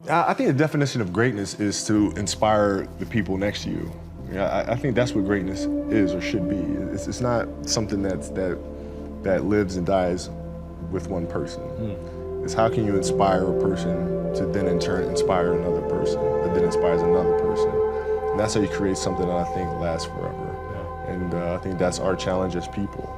I think the definition of greatness is to inspire the people next to you. I think that's what greatness is or should be. It's not something that lives and dies with one person. It's how can you inspire a person to then in turn inspire another person that then inspires another person. And that's how you create something that I think lasts forever. Yeah. And I think that's our challenge as people,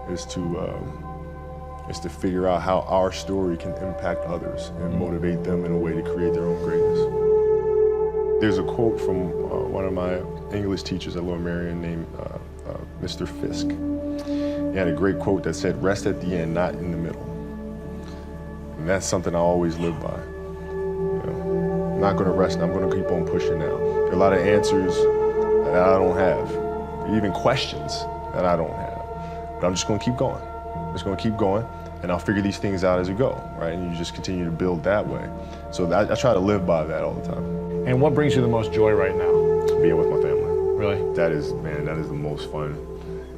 is to figure out how our story can impact others and motivate them in a way to create their own greatness. There's a quote from one of my English teachers at Lower Merion named Mr. Fisk. He had a great quote that said, "Rest at the end, not in the middle." And that's something I always live by. I'm not gonna rest, I'm gonna keep on pushing now. There are a lot of answers that I don't have, even questions that I don't have. But I'm just gonna keep going. I'm just gonna keep going, and I'll figure these things out as we go, right? And you just continue to build that way. So I try to live by that all the time. And what brings you the most joy right now? Being with my family. Really? That is the most fun.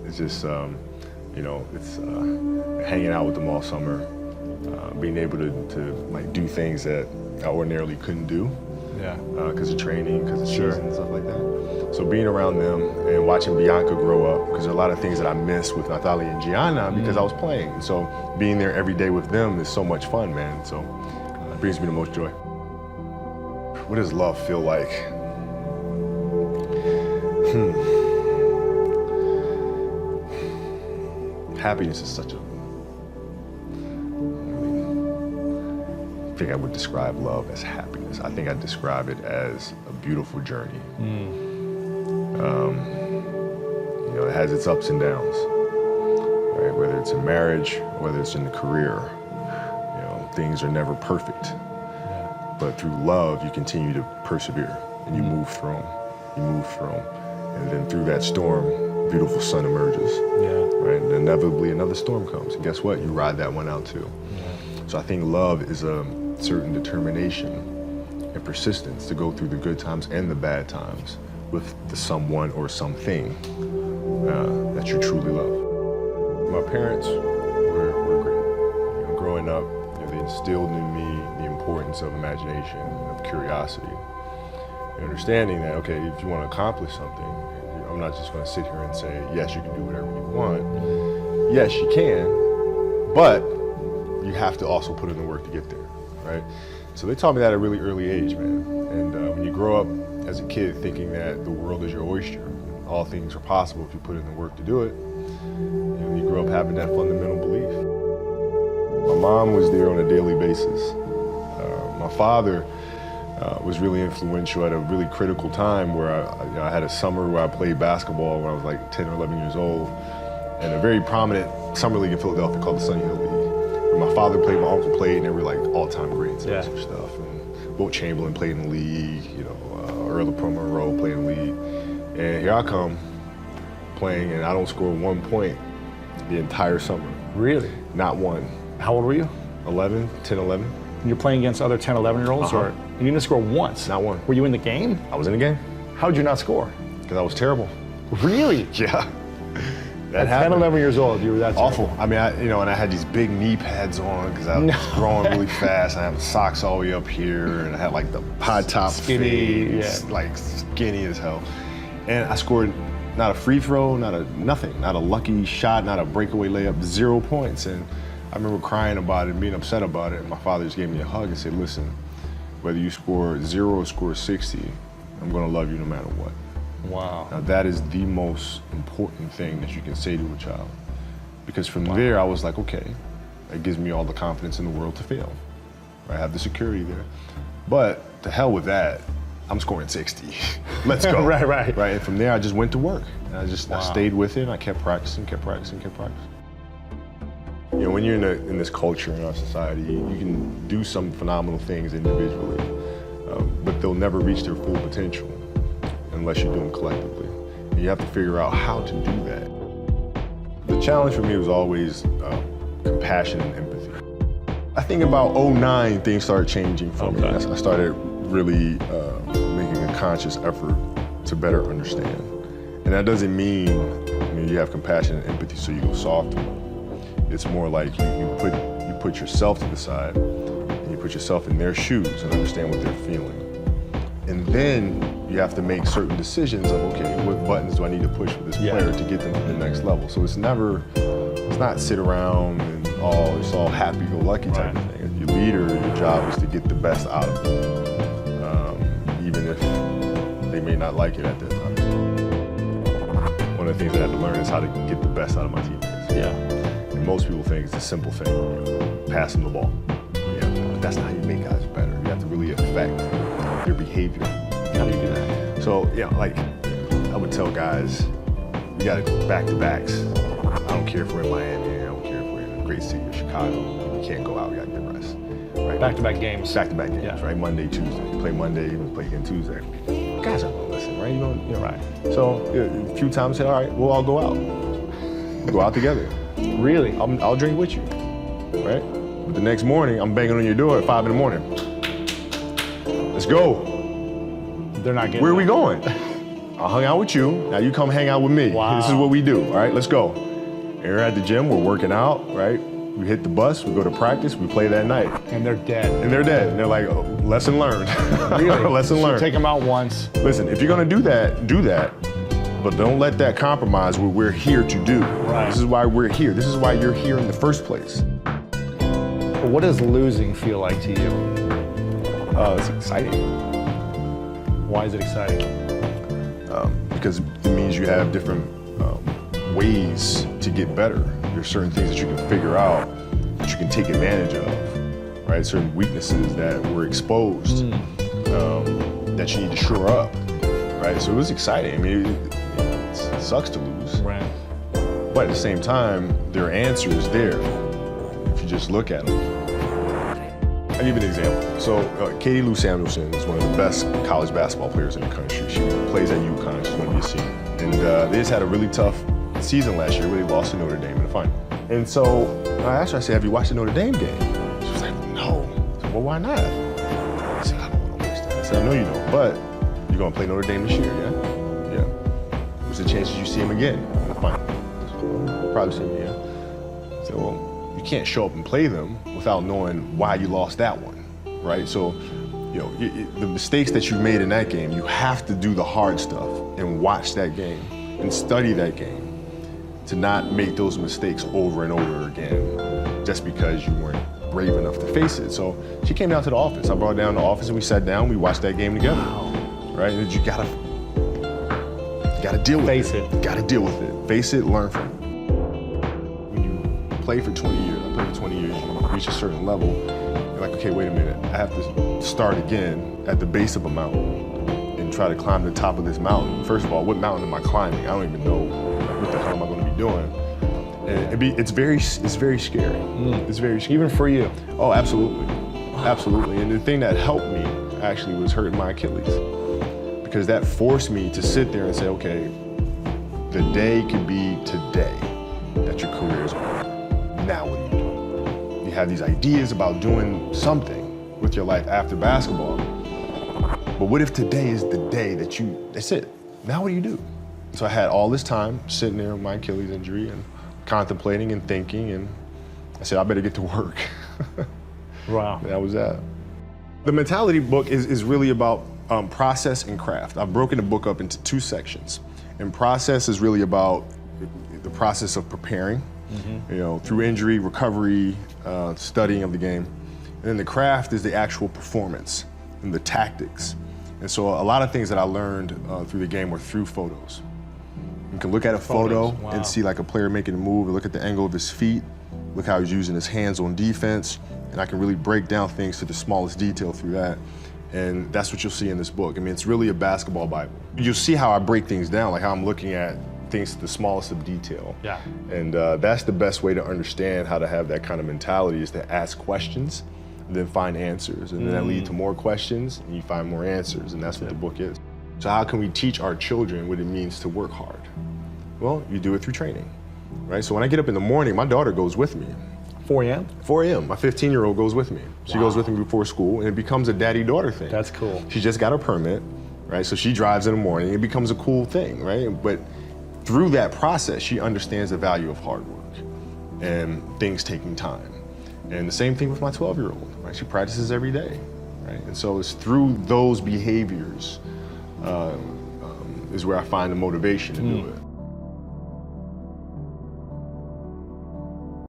It's just, it's hanging out with them all summer, being able to like do things that I ordinarily couldn't do. Yeah. Because of training, because of season and stuff like that. So being around them and watching Bianca grow up, because there are a lot of things that I miss with Nathalie and Gianna because I was playing. So being there every day with them is so much fun, man. So it brings me the most joy. What does love feel like? Happiness is such a... I think I would describe love as happiness. I think I'd describe it as a beautiful journey. It has its ups and downs, right? Whether it's in marriage, whether it's in the career, things are never perfect. But through love, you continue to persevere and you move through them. You move through them. And then through that storm, beautiful sun emerges. Right? And inevitably another storm comes. And guess what? You ride that one out too. So I think love is a certain determination and persistence to go through the good times and the bad times with the someone or something that you truly love. My parents were great. Growing up, they instilled in me the importance of imagination, of curiosity, and understanding that, okay, if you want to accomplish something, I'm not just going to sit here and say, yes, you can do whatever you want. Yes, you can, but you have to also put in the work to get there, right? So they taught me that at a really early age, man. And when you grow up as a kid thinking that the world is your oyster, all things are possible if you put in the work to do it, you grow up having that fundamental belief. My mom was there on a daily basis. My father was really influential at a really critical time where I had a summer where I played basketball when I was like 10 or 11 years old, and a very prominent summer league in Philadelphia called the Sunny Hill League. My father played, my uncle played, and they were like all-time greats and stuff. And Wilt Chamberlain played in the league, Earl of Monroe played in the league. And here I come playing, and I don't score 1 point the entire summer. Really? Not one. How old were you? 11, 10, 11. And you're playing against other 10, 11-year-olds? Or you didn't score once? Not one. Were you in the game? I was in the game. How did you not score? Because I was terrible. Really? Yeah. At 10, 11 years old, you were that awful. terrible. I mean, and I had these big knee pads on because I was growing really fast. I had socks all the way up here, and I had like the high top skinny, like skinny as hell. And I scored not a free throw, nothing, not a lucky shot, not a breakaway layup, 0 points. And I remember crying about it and being upset about it. And my father just gave me a hug and said, listen, whether you score 0 or score 60, I'm gonna love you no matter what. Wow. Now that is the most important thing that you can say to a child. Because from there I was like, okay, that gives me all the confidence in the world to fail. I have the security there. But to hell with that, I'm scoring 60. Let's go. Right. And from there I just went to work. And I stayed with it, and I kept practicing. When you're in this culture in our society, you can do some phenomenal things individually, but they'll never reach their full potential unless you do them collectively. And you have to figure out how to do that. The challenge for me was always compassion and empathy. I think about 2009, things started changing for me. I started really making a conscious effort to better understand. And that doesn't mean you have compassion and empathy so you go soft. It's more like you put yourself to the side and you put yourself in their shoes and understand what they're feeling. And then you have to make certain decisions of, okay, what buttons do I need to push with this player to get them to the next level? So it's not sit around and it's all happy-go-lucky type of thing. If you're leader, your job is to get the best out of them, even if they may not like it at that time. One of the things I had to learn is how to get the best out of my teammates. Yeah. And most people think it's a simple thing, pass them the ball. But that's not how you make guys better. You have to really affect their behavior. How do you do that? So, like I would tell guys, you got to back-to-backs. I don't care if we're in Miami, I don't care if we're in a great city of Chicago. You can't go out, you got to get rest. Right? Back-to-back games. Back-to-back games, right? Monday, Tuesday. You play Monday, you play again Tuesday. Guys aren't going to listen, right? You know, right. So a few times I said, all right, we'll all go out. We'll go out together. Really? I'll drink with you, right? But the next morning, I'm banging on your door at 5 in the morning. Let's go. They're not getting Where are we going? I hung out with you. Now you come hang out with me. Wow. This is what we do. All right, let's go. And we're at the gym. We're working out. Right. We hit the bus. We go to practice. We play that night. And they're dead. And they're dead. And they're like, oh, lesson learned. Really? Lesson learned. Take them out once. Listen, if you're gonna do that, do that. But don't let that compromise what we're here to do. Right. This is why we're here. This is why you're here in the first place. But what does losing feel like to you? It's exciting. Why is it exciting? Because it means you have different ways to get better. There's certain things that you can figure out that you can take advantage of, right? Certain weaknesses that were exposed that you need to shore up, right? So it was exciting. I mean, it sucks to lose. Right. But at the same time, there are answers there if you just look at them. I'll give you an example. So Katie Lou Samuelson is one of the best college basketball players in the country. She plays at UConn. She's going to be a senior. And they just had a really tough season last year where they lost to Notre Dame in the final. And so I asked her, I said, have you watched the Notre Dame game? She was like, no. I said, well, why not? I said, I don't want to waste that. I said, I know you don't, but you're going to play Notre Dame this year, yeah? Yeah. What's the chances you see him again in the final? I said, well, probably see him again. I said, well, you can't show up and play them without knowing why you lost that one, right? So, the mistakes that you made in that game, you have to do the hard stuff and watch that game and study that game to not make those mistakes over and over again just because you weren't brave enough to face it. So she came down to the office. I brought her down to the office and we sat down, we watched that game together, right? And you gotta deal with Face it. You gotta deal with it. Face it, learn from it. When you play for 20 years, I played for 20 years, you reach a certain level, you're like, okay, wait a minute, I have to start again at the base of a mountain and try to climb the top of this mountain. First of all, what mountain am I climbing? I don't even know what the hell am I gonna be doing. And it's very scary. It's very scary. Even for you? Oh, absolutely, absolutely. And the thing that helped me actually was hurting my Achilles, because that forced me to sit there and say, okay, the day could be today that your career is over. Now what are you doing? You have these ideas about doing something with your life after basketball, but what if today is the day that's it? Now what do you do? So I had all this time sitting there with my Achilles injury and contemplating and thinking, and I said, I better get to work. Wow. That was that. The mentality book is really about process and craft. I've broken the book up into 2 sections. And process is really about the process of preparing, through injury, recovery, studying of the game. And then the craft is the actual performance and the tactics. And so a lot of things that I learned through the game were through photos. You can look at a photo and see like a player making a move, and look at the angle of his feet, look how he's using his hands on defense, and I can really break down things to the smallest detail through that. And that's what you'll see in this book. I mean, it's really a basketball Bible. You'll see how I break things down, like how I'm looking at things to the smallest of detail. Yeah. And that's the best way to understand how to have that kind of mentality, is to ask questions, and then find answers. And then that leads to more questions, and you find more answers, and that's what the book is. So how can we teach our children what it means to work hard? Well, you do it through training, right? So when I get up in the morning, my daughter goes with me. 4 a.m.? 4 a.m. My 15-year-old goes with me. She goes with me before school, and it becomes a daddy-daughter thing. That's cool. She just got her permit, right? So she drives in the morning. It becomes a cool thing, right? But through that process, she understands the value of hard work and things taking time. And the same thing with my 12-year-old, right? She practices every day, right? And so it's through those behaviors is where I find the motivation to do it.